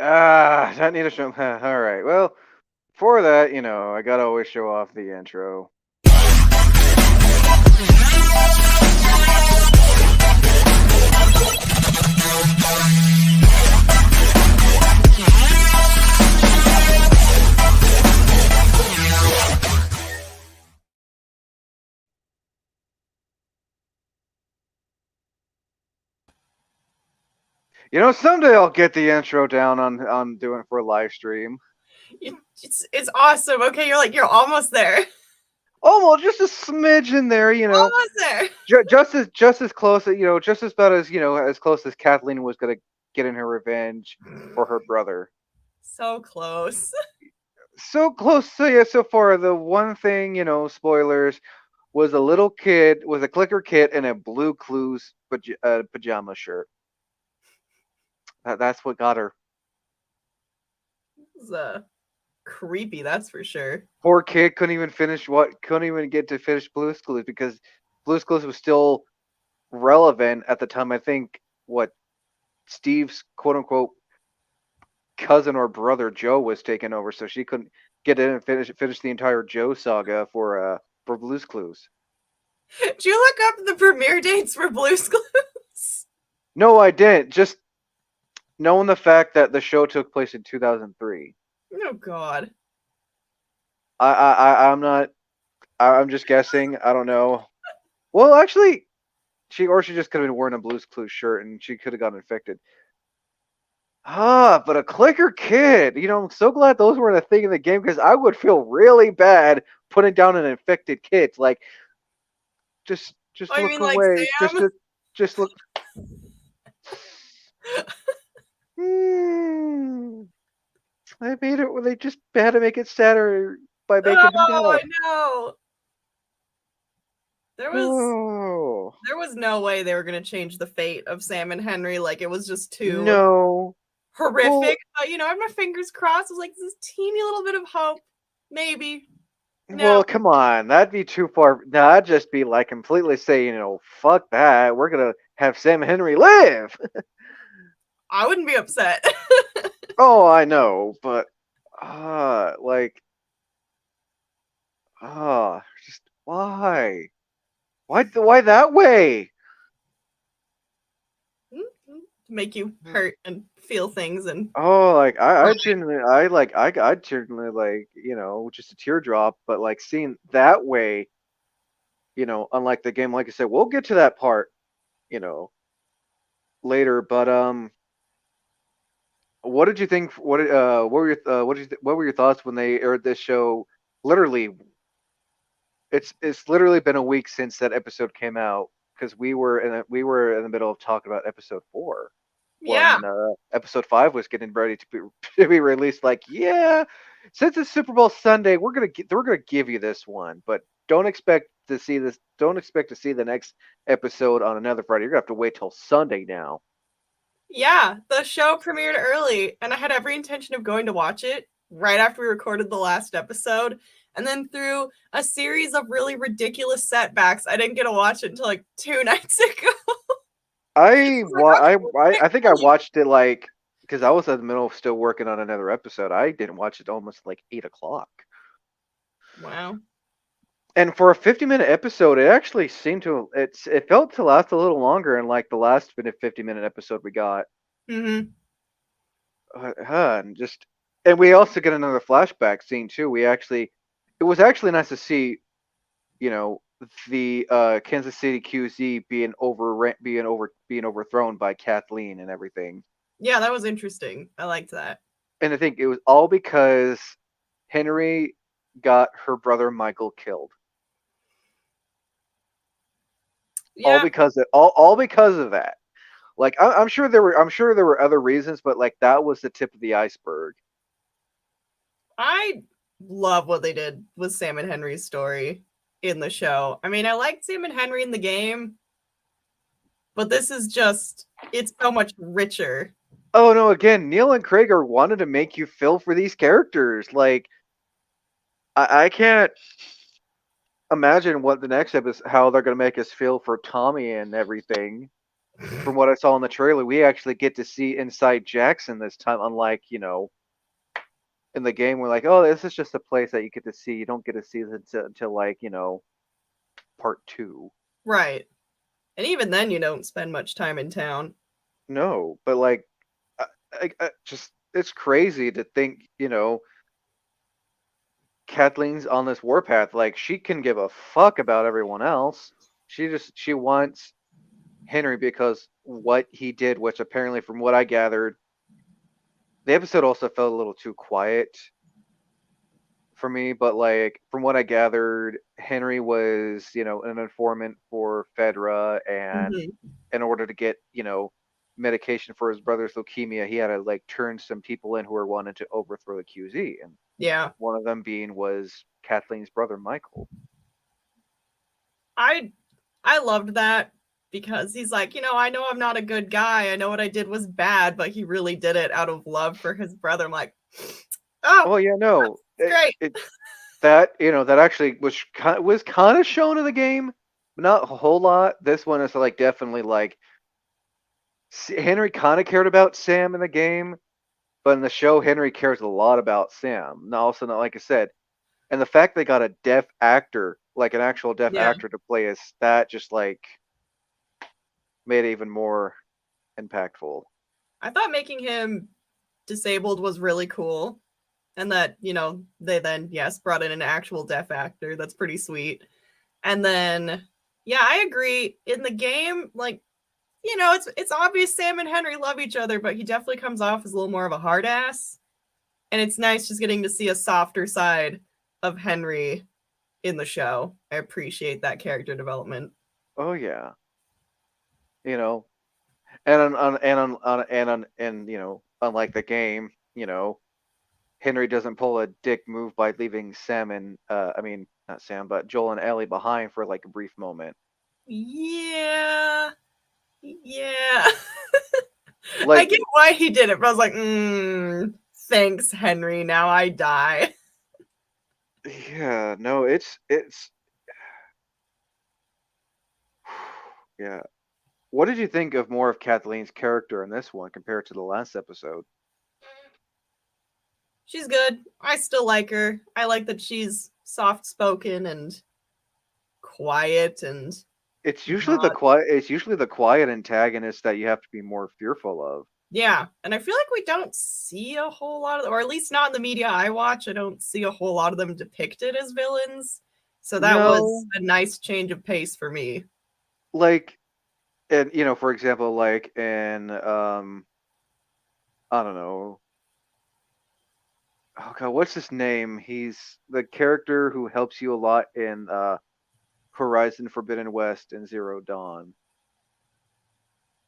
I need to show. All right. Well, for that, I gotta always show off the intro. Someday I'll get the intro down on doing it for a live stream. It's awesome. Okay, you're almost there. Oh well, just a smidge in there, Almost there. just as close, just as about as close as Kathleen was gonna get in her revenge for her brother. So close. So close. So yeah, so far the one thing, spoilers, was a clicker kid in a blue clues pajama shirt. That's what got her. It's creepy, that's for sure. Poor kid couldn't even get to finish Blue's Clues because Blue's Clues was still relevant at the time. I think what Steve's quote unquote cousin or brother Joe was taking over, so she couldn't get in and finish the entire Joe saga for Blue's Clues. Did you look up the premiere dates for Blue's Clues? No, I didn't. Just knowing the fact that the show took place in 2003. Oh God. I'm not. I'm just guessing. I don't know. Well, actually, she just could have been wearing a Blue's Clues shirt and she could have gotten infected. But a clicker kid. I'm so glad those weren't a thing in the game because I would feel really bad putting down an infected kid. Like, just I look mean, like away. Sam. Just look. Hmm. I made it. They just had to make it sadder by making him Oh dead. no. There was Oh there was no way they were gonna change the fate of Sam and Henry. Like it was just too no. Well, horrific. But I have my fingers crossed. I was like, this teeny little bit of hope. Maybe. No. come on. That'd be too far. No, that'd just be like completely saying, fuck that. We're gonna have Sam Henry live. I wouldn't be upset. Oh, I know, but like, just why? Why that way? To make you hurt and feel things and Oh, like I genuinely, I genuinely like, just a teardrop, but like seeing that way, unlike the game, like I said, we'll get to that part, you know, later. But what did you think? What were your what were your thoughts when they aired this show? Literally, it's literally been a week since that episode came out because we were in the middle of talking about episode 4 yeah. when episode 5 was getting ready to be to be released. Like, yeah, since it's Super Bowl Sunday, we're gonna give you this one, but don't expect to see this. Don't expect to see the next episode on another Friday. You're gonna have to wait till Sunday now. Yeah, the show premiered early and I had every intention of going to watch it right after we recorded the last episode. And then through a series of really ridiculous setbacks, I didn't get to watch it until like 2 nights ago. I Like, wa- okay, I think I watched it like because I was in the middle of still working on another episode. I didn't watch it almost like 8 o'clock. wow. And for a 50-minute episode, it actually seemed it felt to last a little longer than like the last 50-minute episode we got. Mm-hmm. And we also get another flashback scene too. It was actually nice to see, you know, the Kansas City QZ being overthrown by Kathleen and everything. Yeah, that was interesting. I liked that. And I think it was all because Henry got her brother Michael killed. Yeah, All because of that. Like I'm sure there were other reasons, but like that was the tip of the iceberg. I love what they did with Sam and Henry's story in the show. I mean, I liked Sam and Henry in the game, but this is just, it's so much richer. Oh no, again, Neil and Krager wanted to make you feel for these characters. Like I can't imagine what the next episode how they're gonna make us feel for Tommy and everything. from what I saw in the trailer, we actually get to see inside Jackson this time, unlike, in the game, we're like, oh, this is just a place that you get to see. You don't get to see it until like, part two. Right. And even then, you don't spend much time in town. No, but like, just it's crazy to think, Kathleen's on this warpath. Like, she can give a fuck about everyone else. She wants Henry because what he did, which apparently, from what I gathered, the episode also felt a little too quiet for me. But like, from what I gathered, Henry was, an informant for Fedra, and Hmm. in order to get, medication for his brother's leukemia, he had to like turn some people in who were wanting to overthrow the QZ, and Yeah. one of them being was Kathleen's brother Michael. I I loved that because he's like, I know I'm not a good guy. I know what I did was bad, but he really did it out of love for his brother. I'm like, oh, Oh yeah, no, great. that that actually was kind of shown in the game, but not a whole lot. This one is like definitely like Henry kind of cared about Sam in the game, but in the show, Henry cares a lot about Sam. Now, also, not like I said, and the fact they got a deaf actor, like an actual deaf Yeah. actor, to play as that, just like made it even more impactful. I thought making him disabled was really cool. And that, they then, yes, brought in an actual deaf actor. That's pretty sweet. And then, yeah, I agree. In the game, like, it's obvious Sam and Henry love each other, but he definitely comes off as a little more of a hard ass. And it's nice just getting to see a softer side of Henry in the show. I appreciate that character development. Oh yeah, you know, and unlike the game, Henry doesn't pull a dick move by leaving Sam and I mean not Sam, but Joel and Ellie behind for like a brief moment. Yeah. Yeah. I Like, get why he did it, but I was like, thanks, Henry. Now I die. yeah, no, it's yeah. What did you think of more of Kathleen's character in this one compared to the last episode? She's good. I still like her. I like that she's soft spoken and quiet and not. It's usually the quiet antagonist that you have to be more fearful of. Yeah. And I feel like we don't see a whole lot of, or at least not in the media I watch, I don't see a whole lot of them depicted as villains. So that was No, a nice change of pace for me. like, and for example, like in I don't know. Oh god, what's his name? He's the character who helps you a lot in Horizon Forbidden West and Zero Dawn.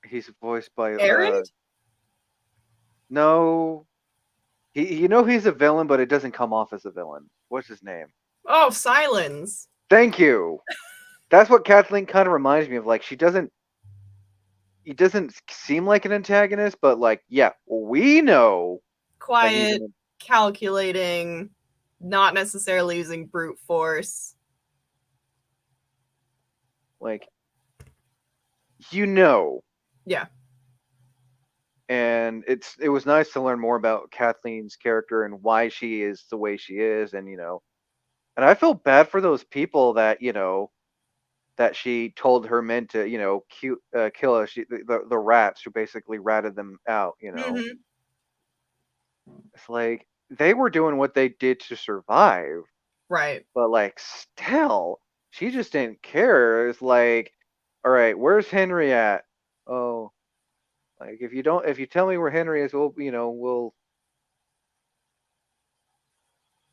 He's voiced by Errand? no, he's a villain, but it doesn't come off as a villain. What's his name? Oh, Silence. Thank you. That's what Kathleen kind of reminds me of. Like, he doesn't seem like an antagonist, but like, yeah, we know that he's Quiet, an calculating, not necessarily using brute force. like, you know. Yeah. And it was nice to learn more about Kathleen's character and why she is the way she is, and and I feel bad for those people that that she told her men to kill us. The rats who basically ratted them out. Mm-hmm. It's like they were doing what they did to survive, Right. but like still, she just didn't care. It's like, all right, where's Henry at? Oh, like if you tell me where Henry is, we'll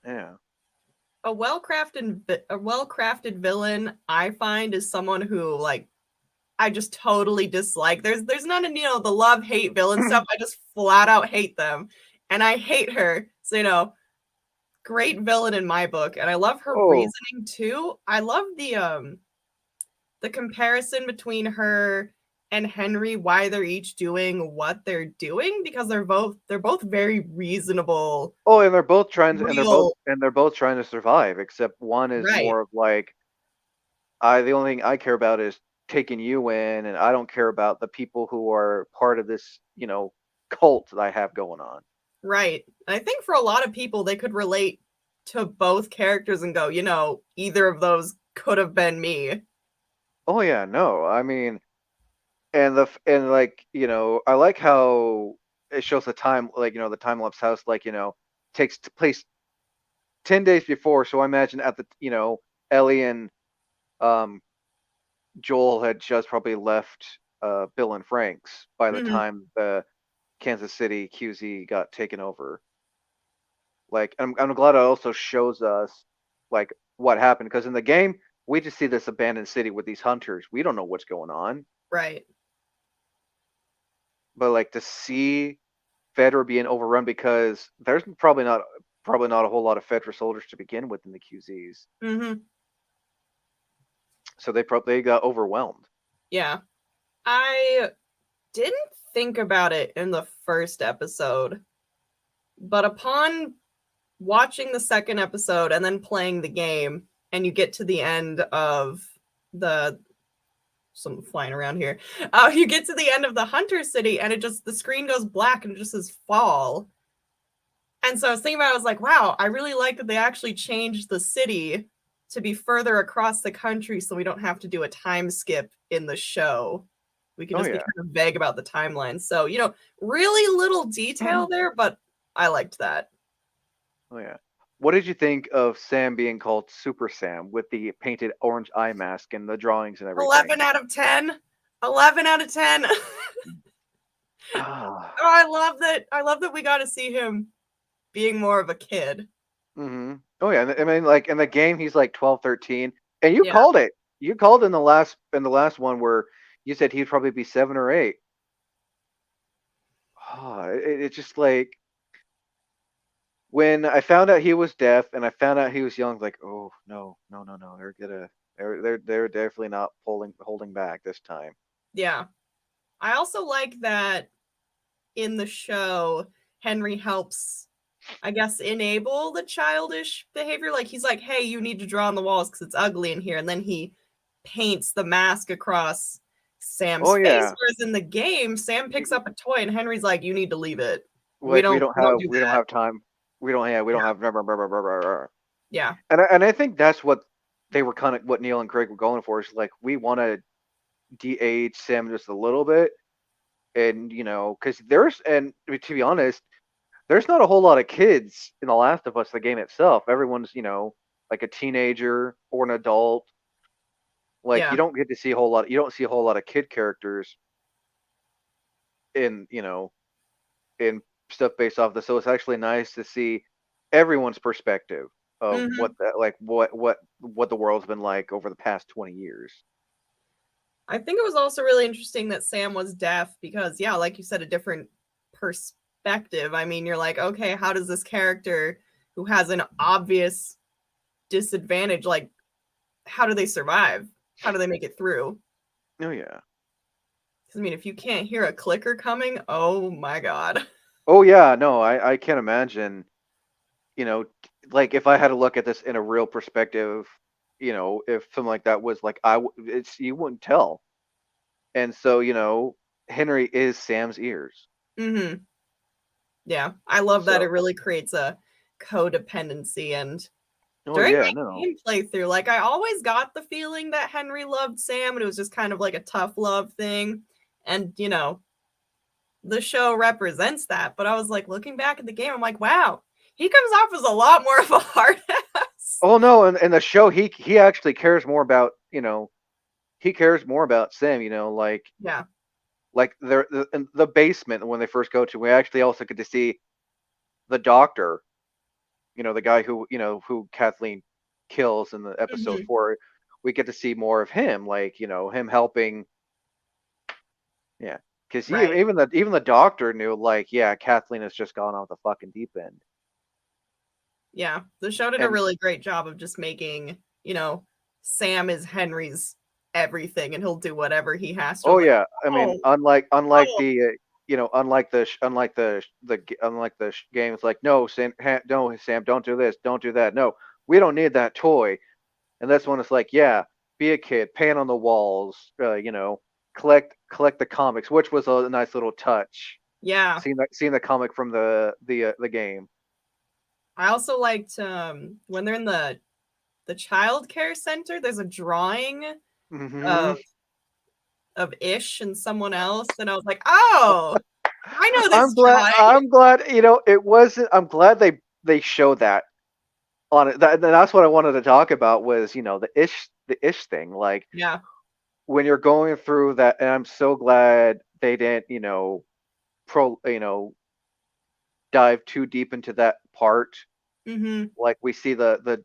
yeah. A well crafted villain I find is someone who like I just totally dislike. There's none of the love hate villain stuff. I just flat out hate them, and I hate her. So great villain in my book, and I love her Oh, reasoning too. I love the comparison between her and Henry, why they're each doing what they're doing, because they're both very reasonable, oh, and they're both real. trying to survive. Except one is Right. more of like, I the only thing I care about is taking you in, and I don't care about the people who are part of this, cult that I have going on. Right. And I think for a lot of people, they could relate to both characters and go, either of those could have been me. Oh yeah, no, I mean, and like I like how it shows the time, like the time lapse house, like takes place 10 days before. So I imagine at the Ellie and um Joel had just probably left Bill and Frank's by the Hmm. time the Kansas City QZ got taken over. Like, I'm glad it also shows us like what happened, because in the game we just see this abandoned city with these hunters. We don't know what's going on, Right. but like to see Fedra being overrun, because there's probably not a whole lot of Fedra soldiers to begin with in the QZs, Hmm. so they got overwhelmed. Yeah. I didn't think about it in the first episode, but upon watching the second episode and then playing the game, and you get to the end of the some flying around here. You get to the end of the Hunter City, and the screen goes black and it just says fall. And so I was thinking about it, I was like, wow, I really like that they actually changed the city to be further across the country so we don't have to do a time skip in the show. We can Oh just be yeah. kind of vague about the timeline. So, really little detail there, but I liked that. Oh yeah. What did you think of Sam being called Super Sam with the painted orange eye mask and the drawings and 11 everything? out of 10. 11 out of 10. Oh, Ah. I love that we got to see him being more of a kid. Mm-hmm. Oh yeah. I mean, like in the game, he's like 12, 13, and you Yeah. called it. You called in the last one where you said he'd probably be 7 or 8. Oh, it's just like when I found out he was deaf and I found out he was young. Like, oh no, no, no, no. They're definitely not holding back this time. Yeah. I also like that in the show, Henry helps, I guess, enable the childish behavior. Like, he's like, hey, you need to draw on the walls because it's ugly in here. And then he paints the mask across Oh Sam's face. yeah. Whereas in the game, Sam picks up a toy and Henry's like, you need to leave it. We Like we don't, don't we don't have do we don't that. have time. We don't Yeah. have blah, blah, blah, blah, blah, blah, blah. Yeah. And I think that's what they were kind of what Neil and Craig were going for, is like we want to de-age Sam just a little bit, and because to be honest, there's not a whole lot of kids in The Last of Us, the game itself. Everyone's like a teenager or an adult. Like Yeah. you don't get to see a whole lot. You don't see a whole lot of kid characters in in stuff based off this. So it's actually nice to see everyone's perspective of Hmm. what the world's been like over the past 20 years. I think it was also really interesting that Sam was deaf because, yeah, like you said, a different perspective. I mean, you're like, okay, how does this character who has an obvious disadvantage, like, how do they survive? How do they make it through? Oh yeah. Because, I mean, if you can't hear a clicker coming, oh my God. Oh yeah. No, I can't imagine. You know, like if I had to look at this in a real perspective, if something like that was like it's you wouldn't tell. And so Henry is Sam's ears. Hmm. Yeah, I love that. So It really creates a codependency. And oh during yeah, my no. game playthrough, like, I always got the feeling that Henry loved Sam and it was just kind of like a tough love thing. And, the show represents that. But I was like, looking back at the game, I'm like, wow, he comes off as a lot more of a hard ass. Oh no, in the show he actually cares more about he cares more about Sam. Yeah. Like in the basement when they first go to. We actually also get to see the doctor. The guy who Kathleen kills in the episode Hmm. 4. We get to see more of him, like him helping. Yeah, because Right. even the doctor knew, like, yeah, Kathleen has just gone off the fucking deep end. Yeah. The show did a And really great job of just making, Sam is Henry's everything and he'll do whatever he has to. I'm oh like, yeah, I mean, oh, unlike oh, the game, it's like, no Sam, no Sam, don't do this, don't do that. No, we don't need that toy. And that's when it's like, yeah. be a kid, paint on the walls, collect the comics, which was a nice little touch. Yeah. Seeing the comic from the game. I also liked when they're in the child care center, there's a drawing Hmm. of Ish and someone else, and I was like, oh, I know I'm this glad. drawing. I'm glad. It wasn't. I'm glad they showed that on it. That's what I wanted to talk about was the ish thing. Like Yeah. when you're going through that, and I'm so glad they didn't pro dive too deep into that part. Mm-hmm. Like we see the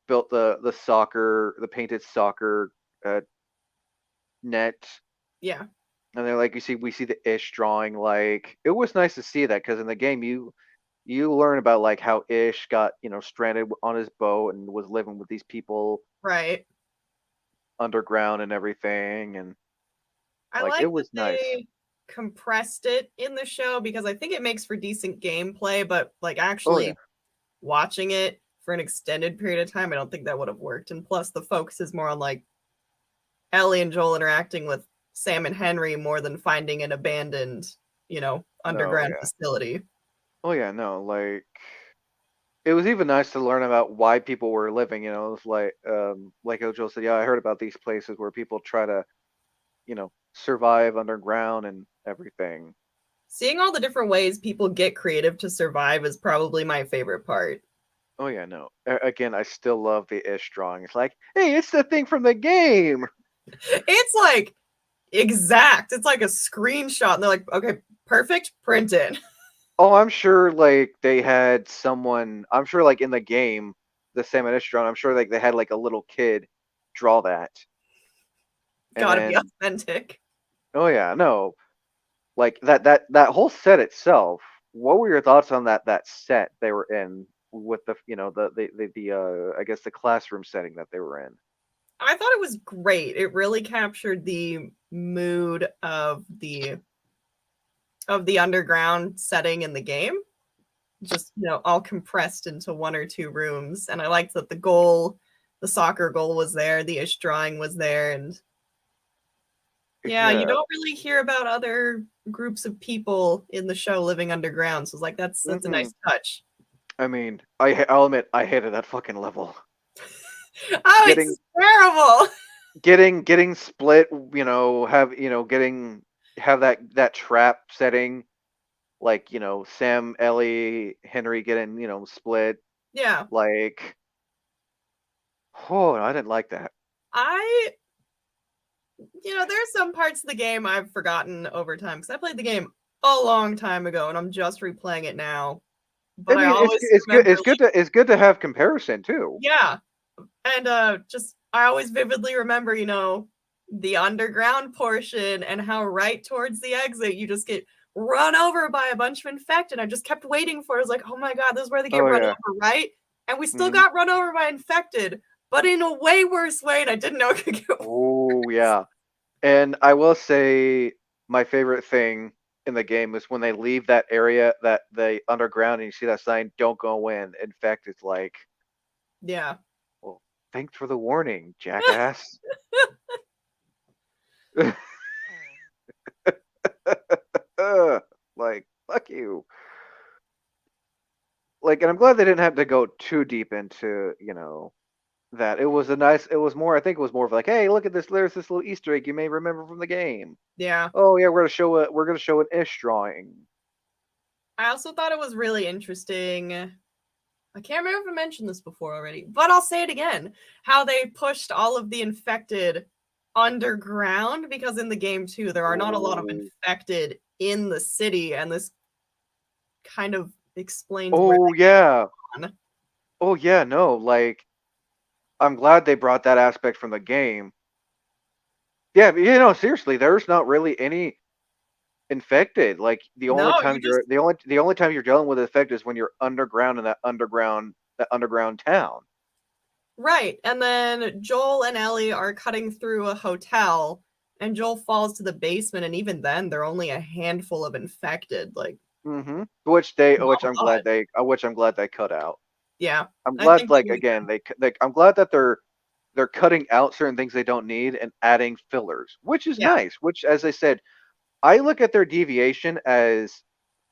built the painted soccer uh, net. Yeah. And then, like we see the Ish drawing. Like it was nice to see that because in the game you learn about like how Ish got stranded on his boat and was living with these people Right. underground and everything, and I like it like that was nice. they compressed it in the show because I think it makes for decent gameplay, but like Oh yeah, actually watching it for an extended period of time, I don't think that would have worked. And plus, the focus is more on like Ellie and Joel interacting with Sam and Henry more than finding an abandoned, no, underground yeah, facility. oh yeah, no, like it was even nice to learn about why people were living. It was like Ojo said, yeah, I heard about these places where people try to survive underground and everything. Seeing all the different ways people get creative to survive is probably my favorite part. Oh yeah, no. Again, I still love the Ish drawing. It's like, hey, it's the thing from the game. It's like exact. It's like a screenshot, and they're like, okay, perfect, print it. Oh, I'm sure like they had someone. I'm sure like in the game, the Sam and Ish drawing. I'm sure like they had like a little kid draw that, and Gotta be then authentic. oh yeah, no, like that whole set itself. What were your thoughts on that set they were in with the I guess the classroom setting that they were in? I thought it was great. It really captured the mood of the underground setting in the game. Just, all compressed into one or two rooms. And I liked that the soccer goal was there, the ish drawing was there. And yeah, you Yeah. don't really hear about other groups of people in the show living underground. So it's like that's a Hmm. nice touch. I mean, I'll admit I hated that fucking level. Oh, Getting it's terrible. getting split, have getting have that trap setting, like Sam, Ellie, Henry getting split. Yeah. Like, oh, I didn't like that. I there's some parts of the game I've forgotten over time because I played the game a long time ago and I'm just replaying it now. I But I mean, always it's good remember, like, it's good to have comparison too. yeah, and just I always vividly remember, the underground portion and how right towards the exit you just get run over by a bunch of infected. I just kept waiting for it. I was like, oh my god, this is where they get Oh run yeah. over, right? And we still Hmm. got run over by infected, but in a way worse way, and I didn't know it could get Oh yeah. And I will say my favorite thing in the game is when they leave that area, that the underground, and you see that sign, "Don't go in." In fact, it's like, yeah. well, thanks for the warning, jackass. Like, fuck you. Like, and I'm glad they didn't have to go too deep into, that. It was more, I think it was more of like, hey, look at this, there's this little Easter egg you may remember from the game. Yeah. Oh yeah, we're gonna show an Ish drawing. I also thought it was really interesting. I can't remember if I mentioned this before already, but I'll say it again. How they pushed all of the infected underground because in the game too, there are not a lot of Oh, infected in the city, and this kind of explains where oh yeah. they're gone. Oh yeah, no, like I'm glad they brought that aspect from the game. Yeah, but, seriously, there's not really any infected. Like No, you just the only time you're dealing with infected is when you're underground in that underground town. right. And then Joel and Ellie are cutting through a hotel, and Joel falls to the basement, and even then, there are only a handful of infected. Like, Hmm. not a lot. Which I'm glad they cut out. Yeah, I'm I glad, think they like really again, could. I'm glad that they're they're cutting out certain things they don't need and adding fillers, which is Yeah. nice. Which, as I said, I look at their deviation as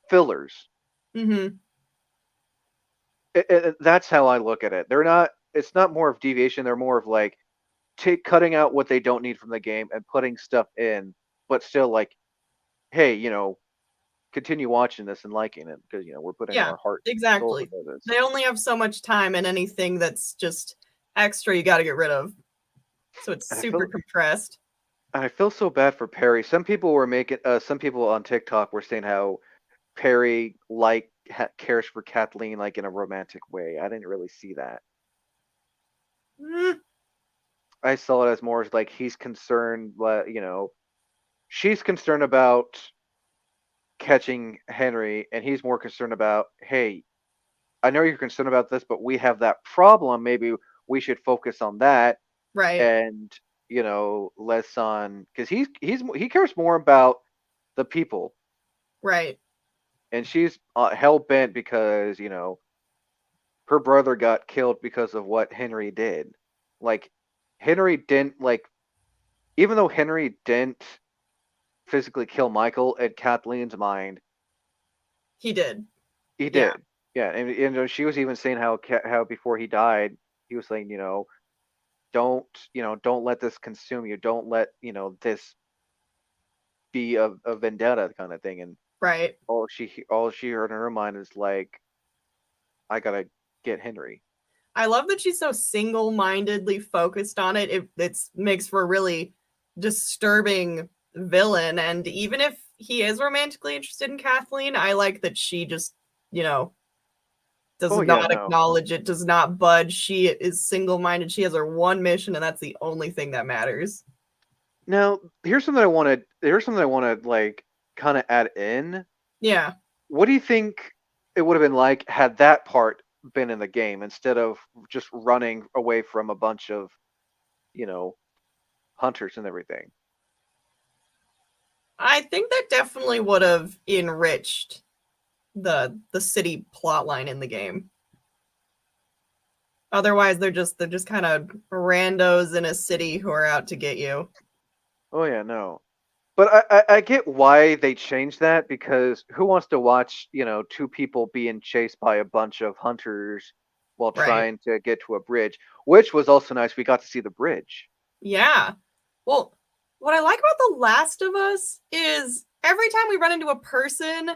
fillers. Mm-hmm. That's how I look at it. They're not. It's not more of deviation. They're more of like cutting out what they don't need from the game and putting stuff in, but still like, hey, continue watching this and liking it because we're putting Yeah, our heart and souls exactly. into this. They only have so much time, and anything that's just extra, you got to get rid of. So it's And super compressed. I feel so bad for Perry. Some people on TikTok were saying how Perry cares for Kathleen like in a romantic way. I didn't really see that. Mm, I saw it as more as like he's concerned, she's concerned about catching Henry, and he's more concerned about, hey, I know you're concerned about this, but we have that problem. Maybe we should focus on that, right, and less on because he cares more about the people, right, and she's hell bent because her brother got killed because of what Henry did. Like Henry didn't like, even though Henry didn't physically kill Michael in Kathleen's mind, he did. he Yeah, did. Yeah, and she was even saying how before he died, he was saying, don't don't let this consume you. Don't let this be a vendetta kind of thing. And right. all she heard in her mind is like, I gotta get Henry. I love that she's so single-mindedly focused on it. It makes for a really disturbing villain. And even if he is romantically interested in Kathleen, I like that she just, you know, does Oh yeah, not no. acknowledge it, does not budge. She is single-minded. She has her one mission, and that's the only thing that matters. Now here's something I wanted. Here's something I want to like kind of add in. Yeah. What do you think it would have been like had that part been in the game instead of just running away from a bunch of you know hunters and everything? I think that definitely would have enriched the city plotline in the game. Otherwise, they're just kind of randos in a city who are out to get you. Oh yeah, no. But I get why they changed that because who wants to watch, two people being chased by a bunch of hunters while Right. trying to get to a bridge, which was also nice. We got to see the bridge. Yeah. Well, what I like about The Last of Us is every time we run into a person,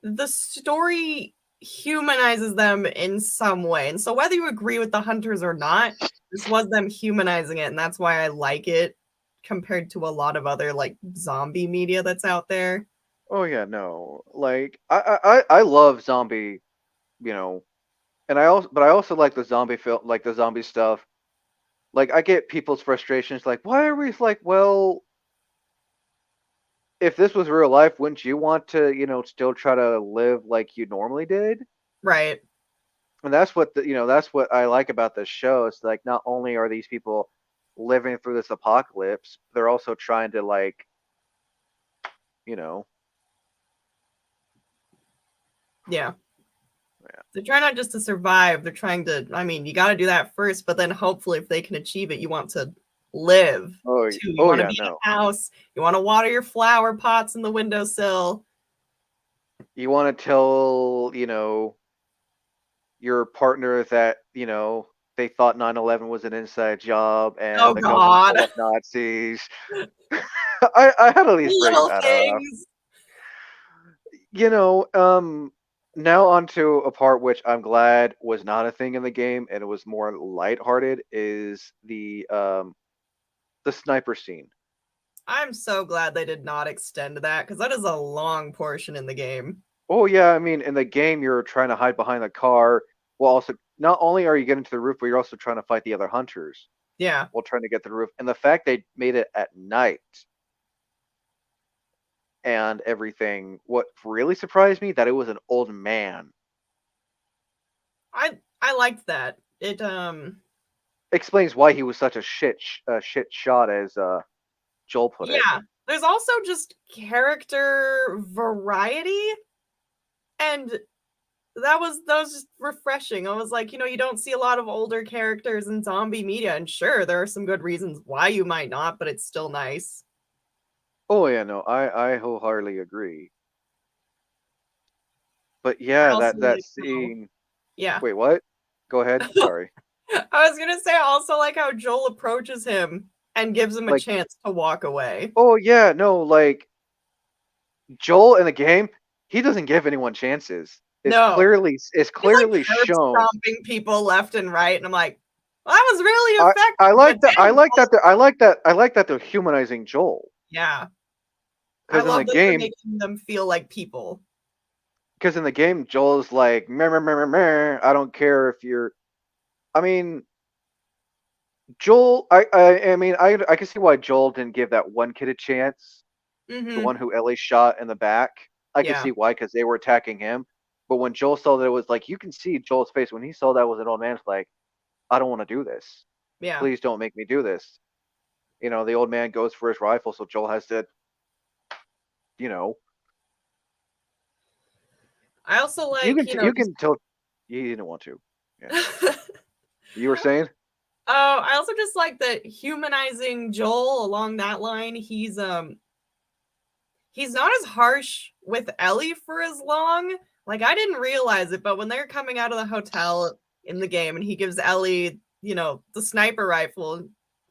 the story humanizes them in some way. And so whether you agree with the hunters or not, this was them humanizing it, and that's why I like it compared to a lot of other like zombie media that's out there. Oh yeah, no. Like I love zombie, you know, and I also like the zombie film, like the zombie stuff. Like I get people's frustrations like why are we like, well, if this was real life, wouldn't you want to, still try to live like you normally did? Right. And that's what that's what I like about this show. It's like not only are these people living through this apocalypse, they're also trying to like, you know, Yeah. yeah. They're trying not just to survive, they're trying to, I mean, you got to do that first, but then hopefully if they can achieve it, you want to live too. You Oh want to yeah, be in no. a house, you want to water your flower pots in the windowsill. You want to tell, your partner that, they thought 9/11 was an inside job and Oh the government's God. full of Nazis. I had to at least bring Little that up. things. You know, now onto a part which I'm glad was not a thing in the game and it was more lighthearted is the sniper scene. I'm so glad they did not extend that because that is a long portion in the game. Oh yeah, I mean in the game you're trying to hide behind the car. Well, also not only are you getting to the roof, but you're also trying to fight the other hunters Yeah. while trying to get to the roof. And the fact they made it at night and everything, what really surprised me that it was an old man. I liked that. It Explains why he was such a shit shot as Joel put it. yeah. There's also just character variety and that was just refreshing. I was like, you don't see a lot of older characters in zombie media, and sure, there are some good reasons why you might not, but it's still nice. Oh yeah, no, I wholeheartedly agree. But I yeah, also that like how, scene. yeah. Wait, what? Go ahead. Sorry. I was gonna say I also like how Joel approaches him and gives him a Like, chance to walk away. oh yeah, no, like Joel in the game, he doesn't give anyone chances. No, It's he's like clearly curb shown. stomping people left and right, and I'm like, well, that was really I effective. But like that. I damn, like Joel. that. I like that. I like that they're humanizing Joel Yeah, I because in the love that they're game, making them feel like people. Joel's like, meh, meh, meh, meh, meh. I don't care if you're. I mean, Joel. I mean, I can see why Joel didn't give that one kid a chance. The Mm-hmm. one who Ellie shot in the back. I can Yeah, see why, because they were attacking him. But when Joel saw that it was like, you can see Joel's face when he saw that was an old man. It's like, I don't want to do this. yeah. Please don't make me do this. The old man goes for his rifle, so Joel has to, you know, I also you like, can you can tell you didn't want to. Yeah, just you were saying. oh, I also just like that humanizing Joel along that line. He's not as harsh with Ellie for as long. Like I didn't realize it, but when they're coming out of the hotel in the game and he gives Ellie, the sniper rifle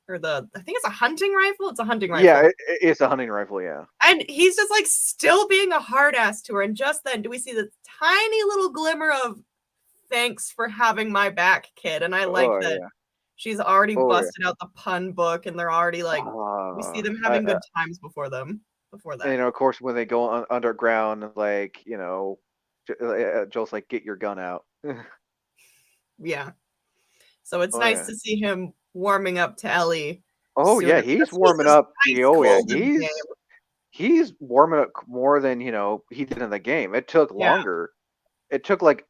or I think it's a hunting rifle. It's a hunting Yeah, rifle. it's a hunting rifle. Yeah. And he's just like still being a hard ass to her. And just then do we see this tiny little glimmer of thanks for having my back, kid. And I like Oh that yeah. she's already Oh yeah. busted out the pun book and they're already like we see them having I good times before and, that. of course, when they go underground, like Joel's like, get your gun out. Yeah. So it's Oh nice yeah. to see him warming up to Ellie Oh sooner yeah, because he's he's warming just up. ice Oh yeah, cold in the game. he's warming up more than he did in the game. It took Yeah. longer. It took like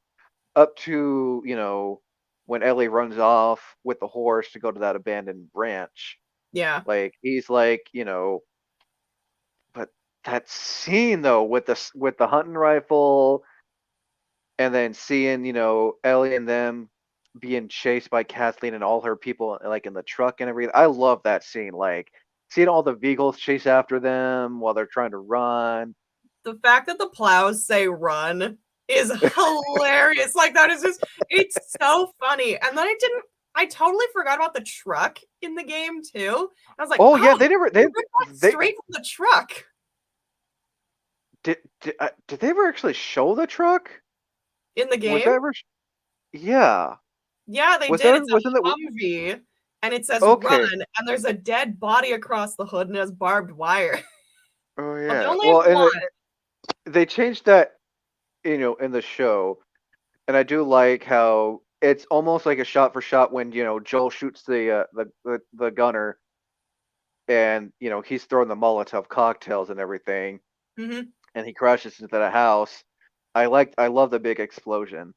up to when Ellie runs off with the horse to go to that abandoned ranch. Yeah. Like he's like but that scene though with the hunting rifle and then seeing Ellie and them being chased by Kathleen and all her people like in the truck and everything. I love that scene. Like seeing all the vehicles chase after them while they're trying to run. The fact that the plows say run is hilarious. Like that is just it's so funny. And then I totally forgot about the truck in the game too. I was like, Oh yeah, oh, they never they ripped that they straight from the truck did they ever actually show the truck? in the Was game. that ever? Yeah. Yeah, they Was did. that It's was in the? a Humvee and it says run, Okay. and there's a dead body across the hood and it has barbed wire. Oh But they yeah. only have Well, and one. they changed that in the show, and I do like how it's almost like a shot for shot when Joel shoots the gunner, and he's throwing the Molotov cocktails and everything, Mm-hmm. and he crashes into the house. I love the big explosion,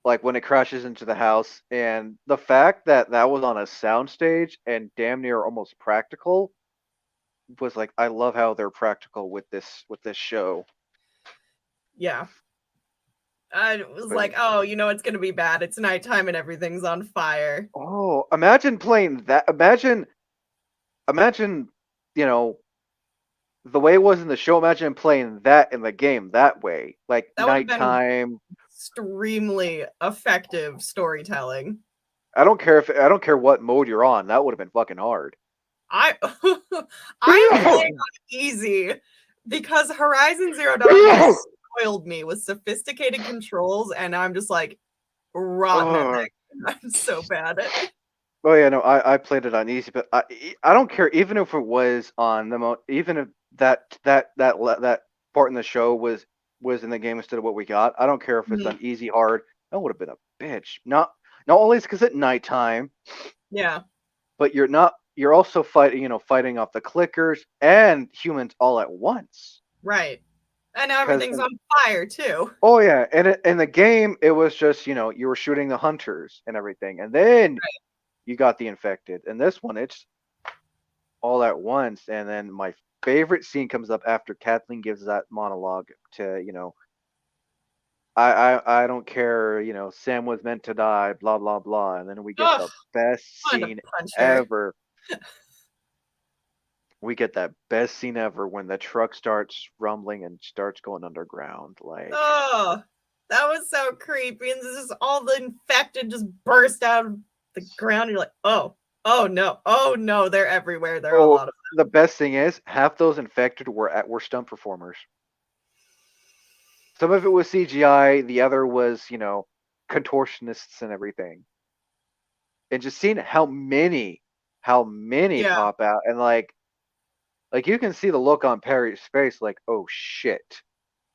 like when it crashes into the house, and the fact that that was on a soundstage and damn near almost practical was like I love how they're practical with this show. Yeah. I was But like, oh, it's gonna be bad. It's nighttime and everything's on fire. oh, imagine playing that. Imagine, you know, the way it was in the show. Imagine playing that in the game that way, like That would have been nighttime. extremely effective storytelling. I don't care what mode you're on. That would have been fucking hard. I I am playing on easy because Horizon Zero Dawn has spoiled me with sophisticated controls, and I'm just like rotten at Oh, that game. I'm so bad at it. oh yeah, no, I played it on easy, but I don't care even if it was on even if that part in the show was in the game instead of what we got. I don't care if it's Mhm. on easy, hard. That would have been a bitch. Not only is because at nighttime, Yeah, but you're also fighting off the clickers and humans all at once. right. And now Because everything's on fire too. oh yeah, and in the game it was just you were shooting the hunters and everything, and then you got the infected. And this one, it's all at once. And then my favorite scene comes up after Kathleen gives that monologue to I don't care. Sam was meant to die. Blah blah blah. And then we get Ugh, the best wanted to scene punch her. ever. We get that best scene ever when the truck starts rumbling and starts going underground. Like, Oh, that was so creepy. And this is all the infected just burst out of the ground. You're like, oh no, they're everywhere. There are a oh, lot of the best thing is half those infected were stunt performers. Some of it was CGI. The other was contortionists and everything. And just seeing how many yeah. pop out, and like you can see the look on Perry's face, like, oh shit.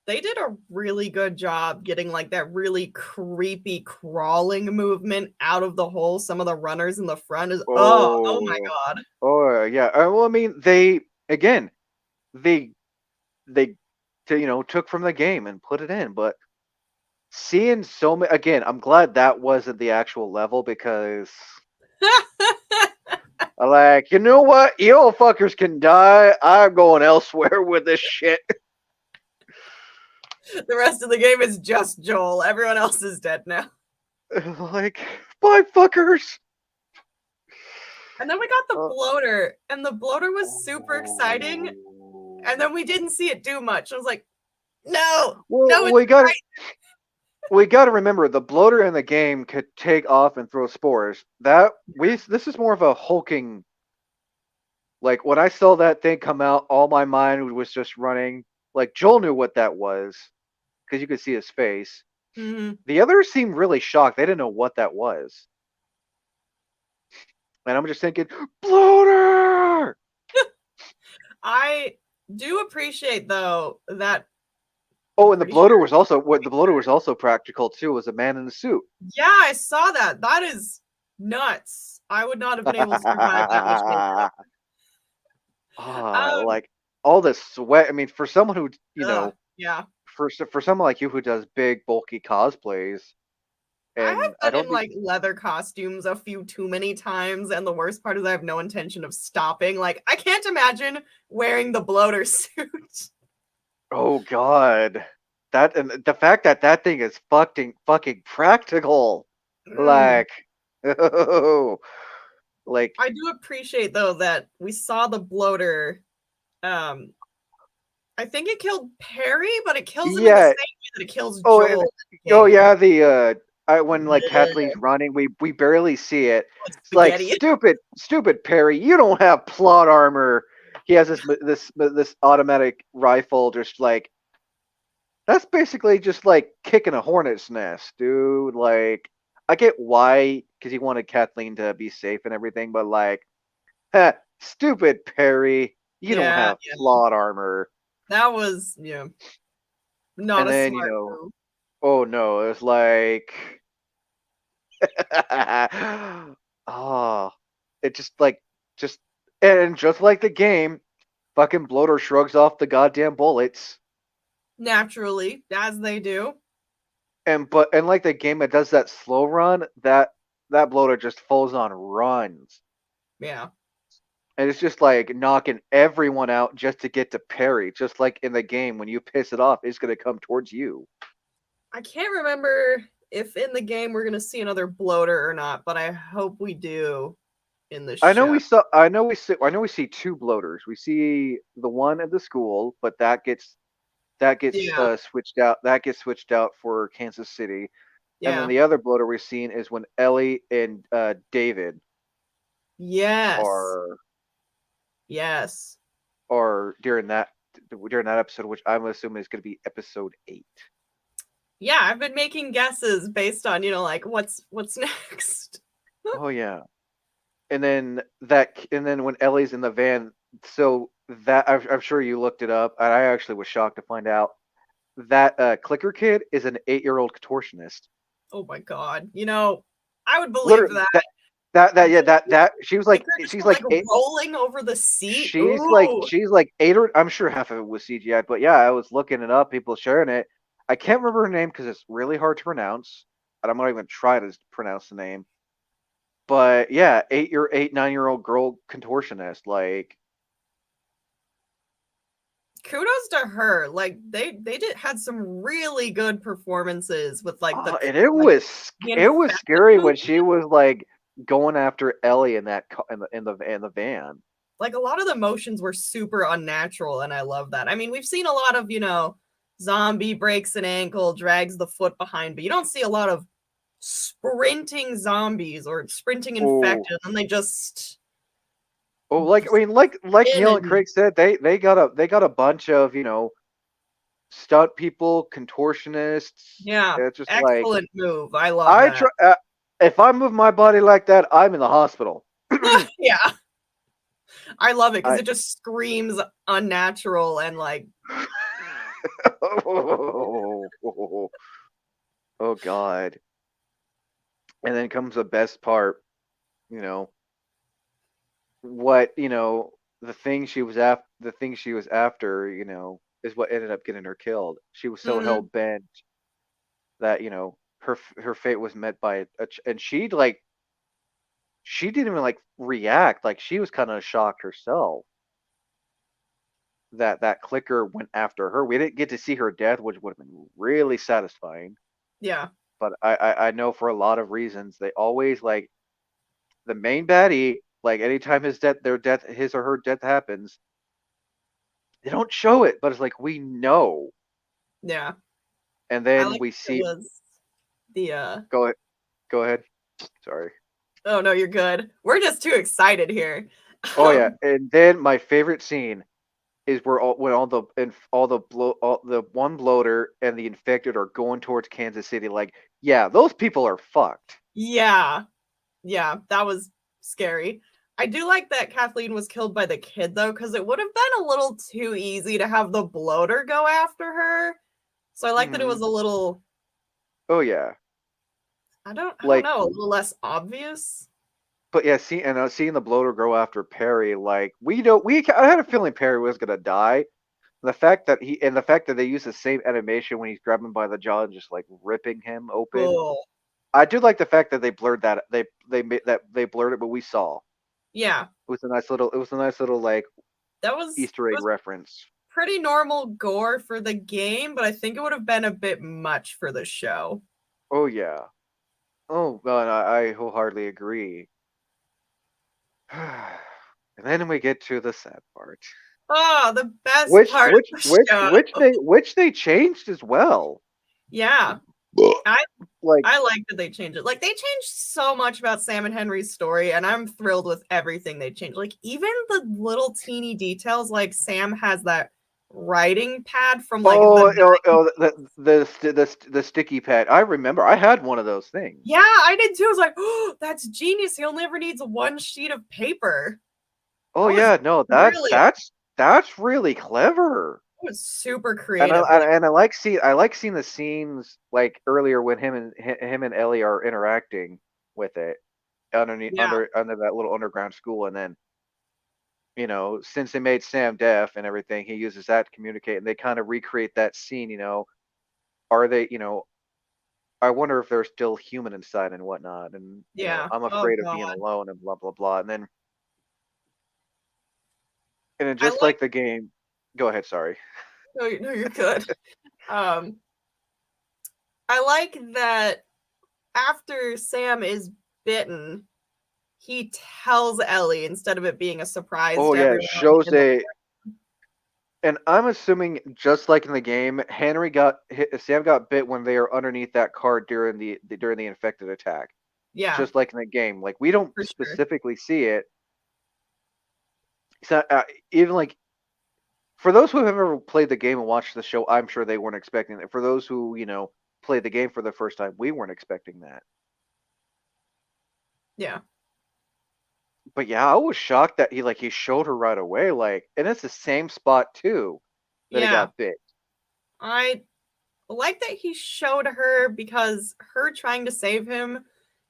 They did a really good job getting like that really creepy crawling movement out of the hole. Some of the runners in the front is oh my Oh, god. oh yeah. Well, I mean, they again, they they took from the game and put it in, but seeing so many again, I'm glad that wasn't the actual level because like, you know what? You all fuckers can die. I'm going elsewhere with this shit. The rest of the game is just Joel. Everyone else is dead now. Like, bye fuckers. And then we got the Uh, bloater, and the bloater was super exciting. And oh. then we didn't see it do much. I was like, no, Well, no, it's we got to remember the bloater in the game could take off and throw spores. This is more of a hulking. Like when I saw that thing come out, all my mind was just running. Like Joel knew what that was because you could see his face. mm-hmm. The others seemed really shocked. They didn't know what that was. And I'm just thinking, bloater. I do appreciate though that I'm Oh, and the pretty sure. bloater was also what the bloater was also practical too. Was a man in a suit. Yeah, I saw that. That is nuts. I would not have been able to survive that much makeup. Um, Like all the sweat. I mean, for someone who yeah. for someone like you who does big bulky cosplays, I and I have been don't in think like leather costumes a few too many times, and the worst part is I have no intention of stopping. Like, I can't imagine wearing the bloater suit. oh god, that and the fact that that thing is fucking practical, Mm. like oh, like I do appreciate though that we saw the bloater. Um, I think it killed Perry, but it kills him in the yeah. same way that it kills Oh, and, Joel in the oh game. yeah, when like Kathleen's Ugh, running, we barely see it. it's It's like spaghetti. stupid Perry, you don't have plot armor. He has this automatic rifle, just like that's basically just like kicking a hornet's nest, dude. Like I get why, because he wanted Kathleen to be safe and everything, but like, stupid Perry, you don't Yeah, have yeah. plot armor. That was not And a then smart move. oh no, it's like. Oh, it just and just like the game, fucking bloater shrugs off the goddamn bullets. Naturally, as they do. And like the game, it does that slow run. That bloater just falls on runs, Yeah. and it's just like knocking everyone out just to get to parry. Just like in the game, when you piss it off, it's gonna come towards you. I can't remember if in the game we're gonna see another bloater or not, but I hope we do in the I know show. we saw. I know we see two bloaters. We see the one at the school, but that gets Yeah, switched out. That gets switched out for Kansas City, and then yeah. the other bloater we've seen is when Ellie and David Yes. are Yes. during that episode, which I'm assuming is going to be episode 8. Yeah, I've been making guesses based on, like what's next. Oh yeah, and then when Ellie's in the van, so that I'm sure you looked it up, and I actually was shocked to find out that clicker kid is an 8-year-old contortionist. Oh my god. I would believe Literally, that. that yeah that she was Like like they're just she's like like eight. rolling over the seat. She's like Ooh. she's like 8 or I'm sure half of it was CGI, but yeah, I was looking it up, people sharing it. I can't remember her name because it's really hard to pronounce, and I'm not even try to pronounce the name. But yeah, 9-year old girl contortionist. Like kudos to her. Like they did had some really good performances with like And like the it was infected scary when movement. she was like going after Ellie in that in the van. Like a lot of the motions were super unnatural, and I love that. I mean, we've seen a lot of, zombie breaks an ankle, drags the foot behind, but you don't see a lot of sprinting zombies or sprinting Oh, infected, and they just like I mean, like in Neil and and Craig said, they got a bunch of stunt people, contortionists. yeah, It's just like excellent move. I love I that. try. If I move my body like that, I'm in the hospital. Yeah, I love it because I it just screams unnatural and like oh, oh God. And then comes the best part, you know, what, the thing she was after, is what ended up getting her killed. She was so hell mhm, bent that, her fate was met by and she didn't even like react, like she was kind of shocked herself that that clicker went after her. We didn't get to see her death, which would have been really satisfying. yeah, But I know for a lot of reasons they always like the main baddie. Like anytime his or her death happens, they don't show it, but it's like we know. yeah. And I then like we it see. was the Go ahead. Go ahead. Sorry. oh no, you're good. We're just too excited here. Oh yeah, Um, and then my favorite scene is where all the one bloater and the infected are going towards Kansas City. Like, yeah, those people are fucked. yeah, yeah, that was scary. I do like that Kathleen was killed by the kid though, because it would have been a little too easy to have the bloater go after her. So I like that it Hmm. was a little, Oh yeah, I don't like, know, a little less obvious. but yeah, seeing the bloater go after Perry, like we don't we I had a feeling Perry was gonna die. The fact that they use the same animation when he's grabbing by the jaw and just like ripping him open. Oh, I do like the fact that they blurred that they made that they blurred it, but we saw. yeah, It was a nice little like Easter it egg was reference. pretty normal gore for the game, but I think it would have been a bit much for the show. Oh yeah. Oh god, I wholeheartedly agree. And then we get to the sad part, Oh, the best part of the show. which they changed as well. Yeah. I Like, I like that they changed it. Like they changed so much about Sam and Henry's story, and I'm thrilled with everything they changed. Like even the little teeny details, like Sam has that writing pad from like the sticky pad. I remember I had one of those things. yeah, I did too. I was like, oh, that's genius. He only ever needs one sheet of paper. Oh That was yeah, no, brilliant. that's really clever. It was super And creative. Like, I like seeing the scenes like earlier when him and Ellie are interacting with it yeah, under that little underground school, and then since they made Sam deaf and everything, he uses that to communicate, and they kind of recreate that scene. Are they? I wonder if they're still human inside and whatnot, and yeah. I'm Oh afraid of god. being alone and blah blah blah, and then I just like like the game. Go ahead, sorry. no, you're good. Um, I like that after Sam is bitten, he tells Ellie instead of it being a surprise Oh to yeah, it everyone else shows in the a. And I'm assuming, just like in the game, Sam got bit when they are underneath that car during the infected attack. yeah, Just like in the game, like we don't for sure. specifically see it. So even like for those who have ever played the game and watched the show, I'm sure they weren't expecting it. For those who played the game for the first time, we weren't expecting that. Yeah. But yeah, I was shocked that he showed her right away, like, and it's the same spot too that he Yeah. got bit. I like that he showed her because her trying to save him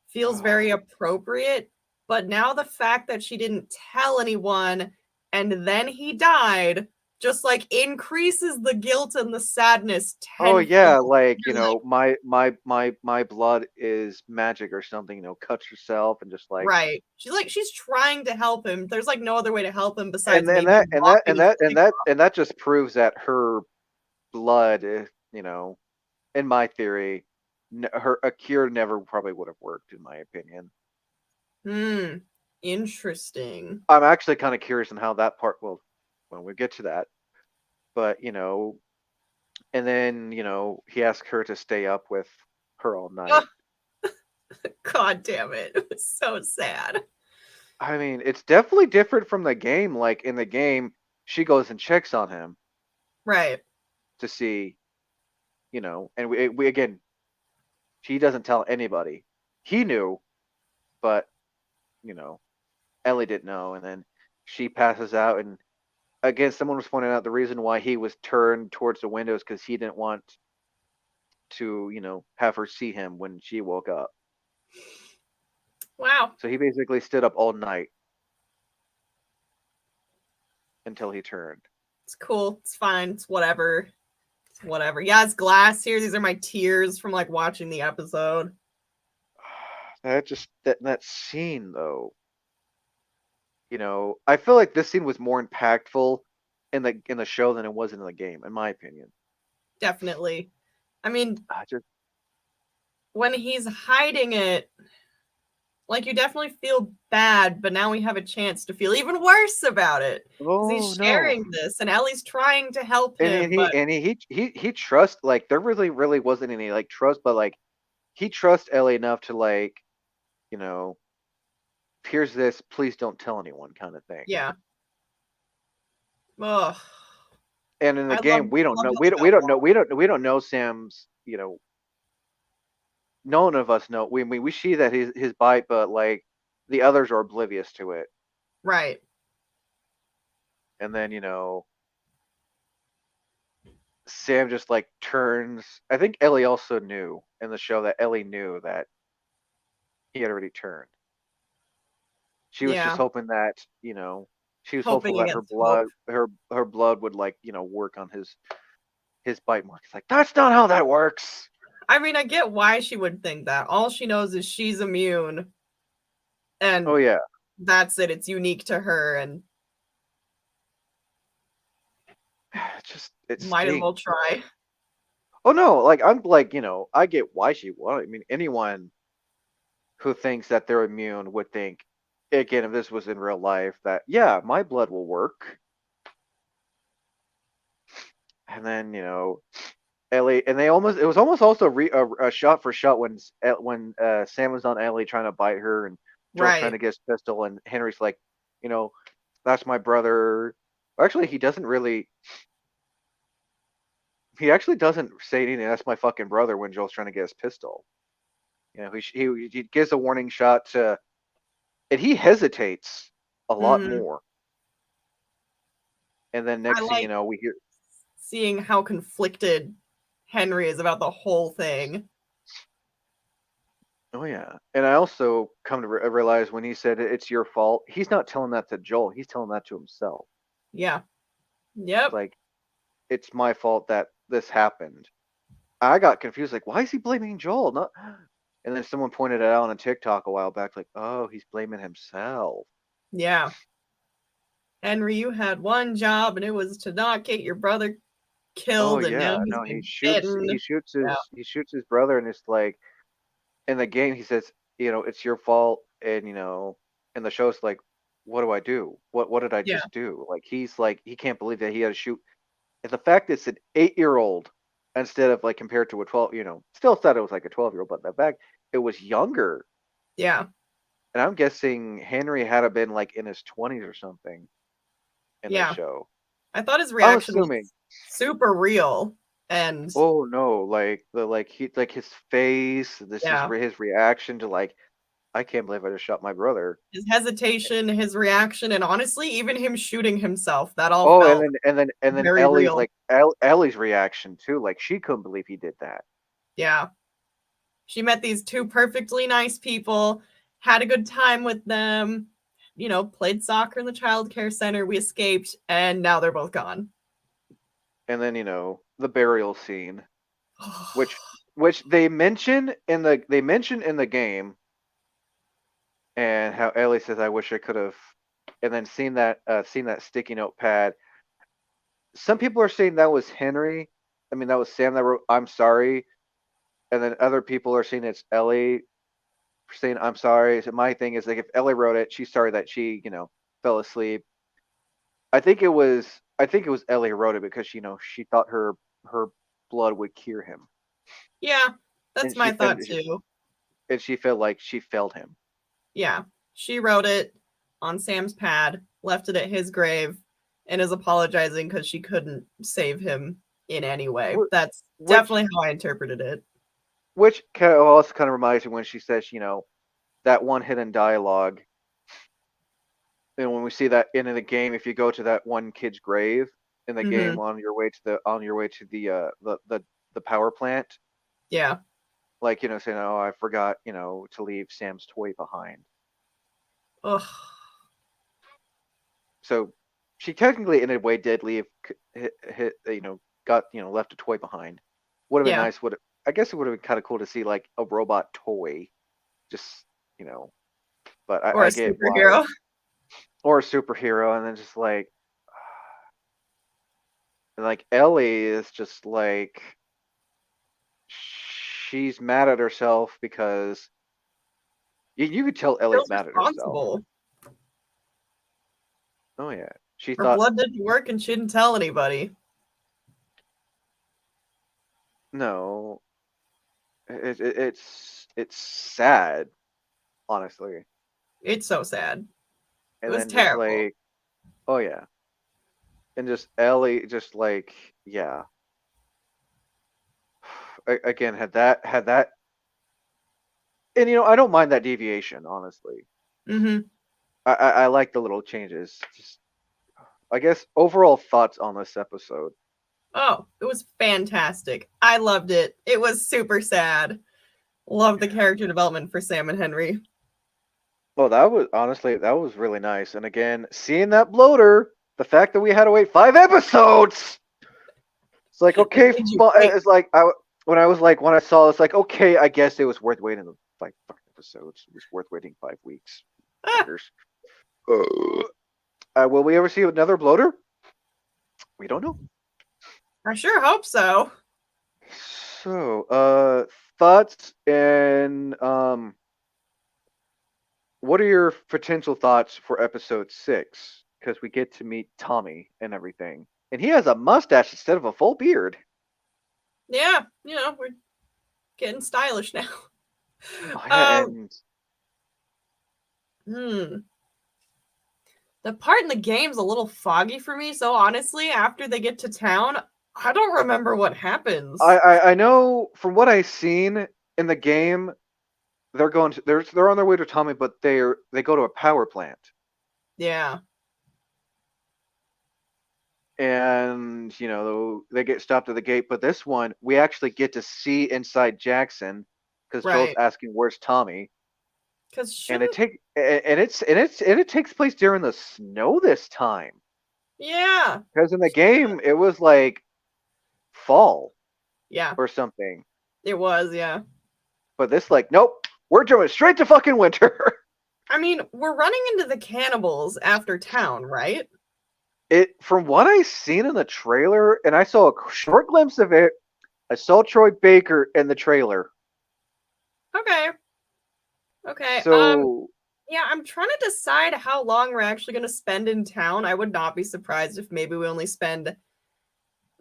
feels very appropriate. But now the fact that she didn't tell anyone and then he died just like increases the guilt and the sadness Oh yeah, tenfold. like, You're like, my blood is magic or something, cuts herself and just like, right. She's trying to help him. There's like no other way to help him besides and maybe lopping his leg off. that just proves that her blood, in my theory, her a cure never probably would have worked, in my opinion. Hmm. Interesting. I'm actually kind of curious on how that part will, when we get to that. But and then he asked her to stay up with her all night. Oh, God damn it. It was so sad. I mean, it's definitely different from the game. Like in the game, she goes and checks on him Right. to see, and we again, she doesn't tell anybody. He knew, but you know, Ellie didn't know, and then she passes out. And again, someone was pointing out the reason why he was turned towards the window is because he didn't want to, have her see him when she woke up. Wow. So he basically stood up all night until he turned. It's cool. It's fine. It's whatever. It's whatever. Yeah, it's glass here. These are my tears from like watching the episode. That scene though, I feel like this scene was more impactful in the show than it was in the game, in my opinion. Definitely. I mean, I just when he's hiding it, like you definitely feel bad, but now we have a chance to feel even worse about it because oh he's no. sharing this, and Ellie's trying to help And him, but he trusts, like, there really wasn't any like trust, but like he trusts Ellie enough to, like, you know, here's this, please don't tell anyone kind of thing. yeah. Ugh. And in the I game, we don't love know. how they got along. We don't know Sam's. None of us know. We see that his bite, but like the others are oblivious to it. Right. And then Sam just like turns. I think Ellie also knew in the show that Ellie knew that he had already turned. She was just Yeah. hoping that she was hopeful Hoping that her against hope. blood would, like, work on his bite mark. It's like, that's not how that works. I mean, I get why she would think that. All she knows is she's immune, Oh and yeah, that's it. It's unique to her, and it might as well stings. try. Oh no, like, I'm like, I get why she would. I mean, anyone who thinks that they're immune would think, again, if this was in real life, that yeah, my blood will work. And then Ellie, and it was almost also a shot for shot when Sam was on Ellie trying to bite her, and Joel's trying Right. to get his pistol, and Henry's like, you know, that's my brother. Actually, he doesn't really. He actually doesn't say anything. That's my fucking brother when Joel's trying to get his pistol. He gives a warning shot to, and he hesitates a lot Mm, more. And then I next thing you like know, we hear, seeing how conflicted Henry is about the whole thing. oh yeah. And I also come to realize when he said it's your fault, he's not telling that to Joel. He's telling that to himself. Yeah. Yep. Like, it's my fault that this happened. I got confused. Like, why is he blaming Joel? Not. And then someone pointed it out on a TikTok a while back. Like, oh, he's blaming himself. Yeah. Henry, you had one job, and it was to not get your brother Oh killed, and now yeah, he's no, been bitten. Yeah. he shoots his brother, and it's like, in the game he says, it's your fault, and in the show it's like, what do I do? What did I Yeah. just do? Like, he's like, he can't believe that he had to shoot. And the fact it's an 8-year-old instead of, like, compared to a 12, still thought it was like a 12-year-old, but the fact it was younger. Yeah. And I'm guessing Henry had to been like in his 20s or something in the Yeah. show. I thought his I'm reaction was assuming. super real. And Oh no, like his face, this is yeah, his reaction to, like, I can't believe I just shot my brother. his hesitation, his reaction, and honestly, even him shooting himself, that all Oh, felt and then very Ellie's, real. like, Ellie's reaction too, like, she couldn't believe he did that. Yeah. She met these two perfectly nice people, had a good time with them, played soccer in the child care center. We escaped, and now they're both gone. and then the burial scene, which which they mention in the game, and how Ellie says, "I wish I could have," and then seen that sticky notepad. Some people are saying that was Henry. I mean, that was Sam that wrote "I'm sorry," and then other people are saying it's Ellie saying "I'm sorry." So my thing is like, if Ellie wrote it, she's sorry that she fell asleep. I think it was Ellie who wrote it because she thought her blood would cure him, Yeah, that's and my she thought and she, too. and she felt like she failed him. Yeah. She wrote it on Sam's pad, left it at his grave, and is apologizing because she couldn't save him in any way. That's Which definitely how I interpreted it. which also kind of reminds me when she says, that one hidden dialogue. And when we see that in the game, if you go to that one kid's grave in the Mm-hmm. game on your way to the power plant, Yeah. like saying, "Oh, I forgot, to leave Sam's toy behind." Ugh. So she technically, in a way, did leave, got left a toy behind. Would have been Yeah. nice. I guess it would have been kind of cool to see like a robot toy, just you know. But Or I a get why, superhero. or a superhero, and then just like Ellie is just like she's mad at herself because you could tell Ellie's Feels mad at herself. responsible. Oh yeah, she Her thought blood didn't work and she didn't tell anybody. no, it's sad, honestly. It's so sad. It And was then just terrible. like, oh yeah, and just Ellie, just like, yeah. Again, had that, and I don't mind that deviation, honestly. Mm-hmm. I like the little changes. Just, I guess, overall thoughts on this episode. Oh, it was fantastic. I loved it. It was super sad. Love the character development for Sam and Henry. Well, that was really nice. And again, seeing that bloater, the fact that we had to wait 5 episodes, it's like, It okay, made you wait. it's like when I saw it's like, okay, I guess it was worth waiting the 5 episodes. It was worth waiting 5 weeks. Ah, Fuckers. Will we ever see another bloater? We don't know. I sure hope so. So, thoughts and what are your potential thoughts for episode 6? Because we get to meet Tommy and everything, and he has a mustache instead of a full beard. Yeah, we're getting stylish now. Oh, yeah, Um, and hmm. The part in the game's a little foggy for me, so honestly, after they get to town, I don't remember what I, happens. I I know from what I've seen in the game, they're on their way to Tommy, but they go to a power plant, Yeah, and they get stopped at the gate. But this one, we actually get to see inside Jackson because Joel's right. asking where's Tommy, Because and it shouldn't. take and it takes place during the snow this time. Yeah. Because in the game it was like fall Yeah, or something, it was. Yeah. but this like nope, we're jumping straight to fucking winter. I mean, we're running into the cannibals after town, right? It from what I seen in the trailer, and I saw a short glimpse of it. I saw Troy Baker in the trailer. Okay. Okay. So Yeah, I'm trying to decide how long we're actually going to spend in town. I would not be surprised if maybe we only spend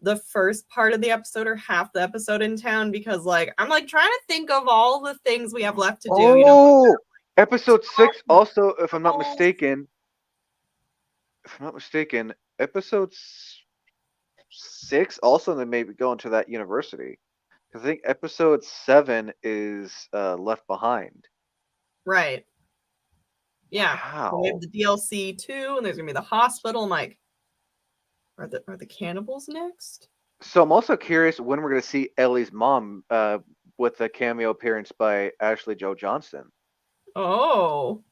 the first part of the episode or half the episode in town because I'm trying to think of all the things we have left to do, oh, episode 6 town, also, if I'm not mistaken, episode 6 also they may be going to that university. 'Cause I think episode 7 is Left Behind. right. Yeah. So we have Wow. the DLC too, and there's gonna be the hospital. I'm like, are the cannibals next? So I'm also curious when we're going to see Ellie's mom with a cameo appearance by Ashley Joe Johnson. Oh.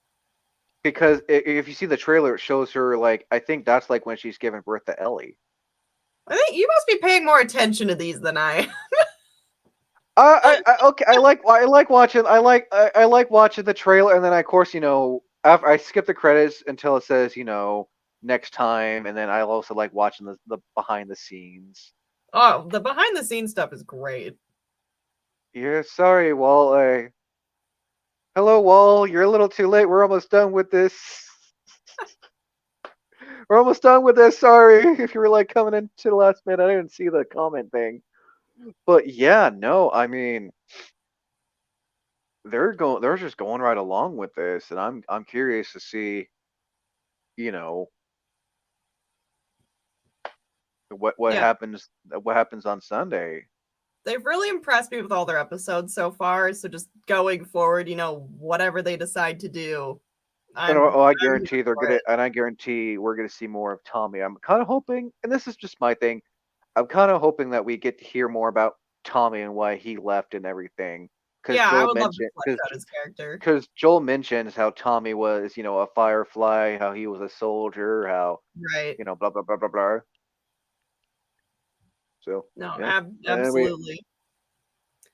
Because if you see the trailer, it shows her like I think that's like when she's giving birth to Ellie. I think you must be paying more attention to these than I. Okay. I like watching. I like watching the trailer, and then of course, after I skip the credits until it says, next time, and then I also like watching the behind the scenes. Oh, the behind the scenes stuff is great. Yeah, sorry, Wall. Hello, Wall. You're a little too late. We're almost done with this. We're almost done with this. Sorry if you were like coming into the last minute. I didn't see the comment thing. But yeah, no, I mean they're just going right along with this, and I'm curious to see, you know, what Yeah, happens on Sunday. they've really impressed me with all their episodes so far. So just going forward, whatever they decide to do, And I'm I I'm here guarantee they're for it. gonna, and I guarantee we're gonna see more of Tommy. I'm kind of hoping, and this is just my thing. I'm kind of hoping that we get to hear more about Tommy and why he left and everything. Because Yeah, I Joel would love to mentioned, flesh out his character. because Joel mentions how Tommy was, a firefly, how he was a soldier, how Right. blah blah blah blah blah. So No, yeah, and then we absolutely. and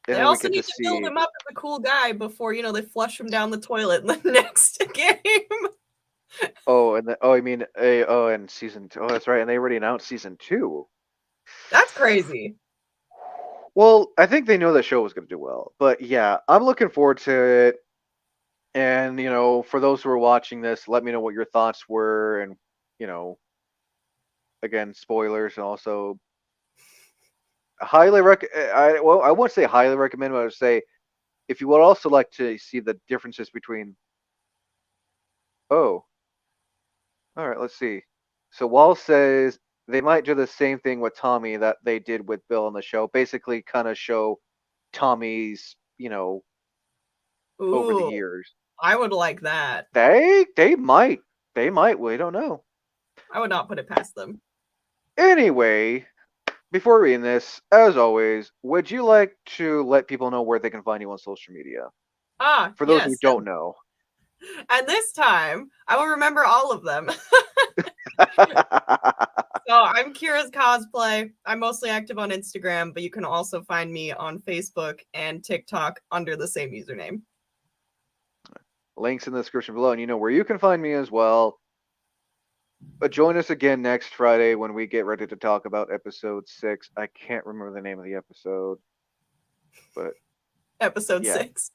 They then we also get need to to build see. him up as a cool guy before, they flush him down the toilet in the next game. Oh, and I mean, and season two. Oh, that's right, and they already announced season two. That's crazy. Well, I think they know the show was going to do well, but yeah, I'm looking forward to it. And for those who are watching this, let me know what your thoughts were, and you know, again, spoilers, and also highly I won't say highly recommend, but I would say if you would also like to see the differences between. Oh, all right, let's see. So Wall says they might do the same thing with Tommy that they did with Bill on the show, basically kind of show Tommy's, over the Ooh, years. I would like that. They might. We don't know. I would not put it past them. Anyway, before reading this, as always, would you like to let people know where they can find you on social media? Ah, For those who yes. don't know. And this time, I will remember all of them. So I'm Kyra's cosplay. I'm mostly active on Instagram, but you can also find me on Facebook and TikTok under the same username. Links in the description below, and you know where you can find me as well. But join us again next Friday when we get ready to talk about episode 6. I can't remember the name of the episode, but Episode yeah. 6.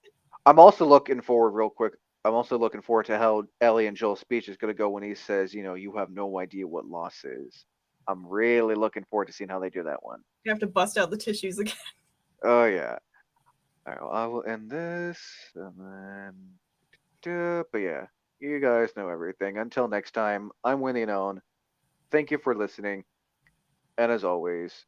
I'm also looking forward, real quick. I'm also looking forward to how Ellie and Joel's speech is going to go when he says, you have no idea what loss is. I'm really looking forward to seeing how they do that one. You have to bust out the tissues again. Oh, yeah. All right, well, I will end this, and then, but yeah, you guys know everything. Until next time, I'm Winnie Known. Thank you for listening, and as always,